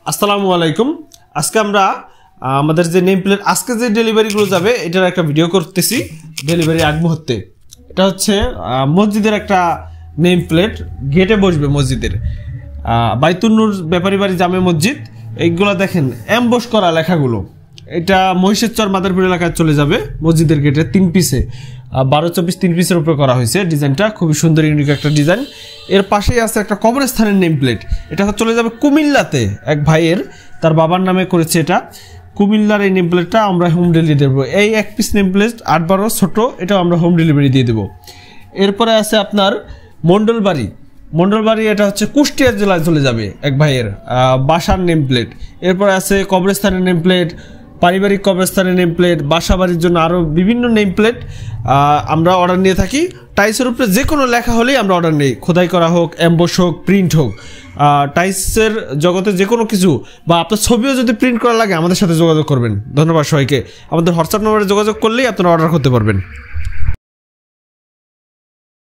আসসালামু আলাইকুম। আজকে আমরা আমাদের যে নেম প্লেট আজকে যে ডেলিভারিগুলো যাবে এটার একটা ভিডিও করতেছি ডেলিভারি আগ মুহূর্তে। এটা হচ্ছে মসজিদের একটা নেম প্লেট, গেটে বসবে মসজিদের, বাইতুন নূর ব্যাপারী বাড়ি জামে মসজিদ। এইগুলো দেখেন অ্যাম্বস করা লেখাগুলো, এটা মহিষেরচর মাদারপুর এলাকায় চলে যাবে মসজিদের গেটে 3 পিসে, 12-24 3 পিসের উপরে করা হয়েছে। ডিজাইনটা খুবই সুন্দর, ইউনিক একটা ডিজাইন। এর পাশেই আছে একটা কবরস্থানের নেম প্লেট, এটা চলে যাবে কুমিল্লাতে এক ভাইয়ের, তার বাবার নামে করেছে এটা। কুমিল্লার এই নেম প্লেটটা আমরা হোম ডেলিভারি দেবো। এই 1 পিস নেম প্লেট 8-12 ছোট, এটাও আমরা হোম ডেলিভারি দিয়ে দেবো। এরপরে আছে আপনার মন্ডলবাড়ি, এটা হচ্ছে কুষ্টিয়া জেলায় চলে যাবে এক ভাইয়ের বাসার নেম প্লেট। এরপরে আছে কবরস্থানের নেম প্লেট, পারিবারিক কবরস্থানের নেম প্লেট, বাসা বাড়ির জন্য আরও বিভিন্ন নেম প্লেট আমরা অর্ডার নিয়ে থাকি। টাইসের উপরে যে কোনো লেখা হলেই আমরা অর্ডার নিই, খোদাই করা হোক, অ্যাম্বস হোক, প্রিন্ট হোক। টাইসের জগতে যে কোনো কিছু বা আপনার ছবিও যদি প্রিন্ট করা লাগে আমাদের সাথে যোগাযোগ করবেন। ধন্যবাদ সবাইকে। আমাদের হোয়াটসঅ্যাপ নম্বরে যোগাযোগ করলেই আপনারা অর্ডার করতে পারবেন।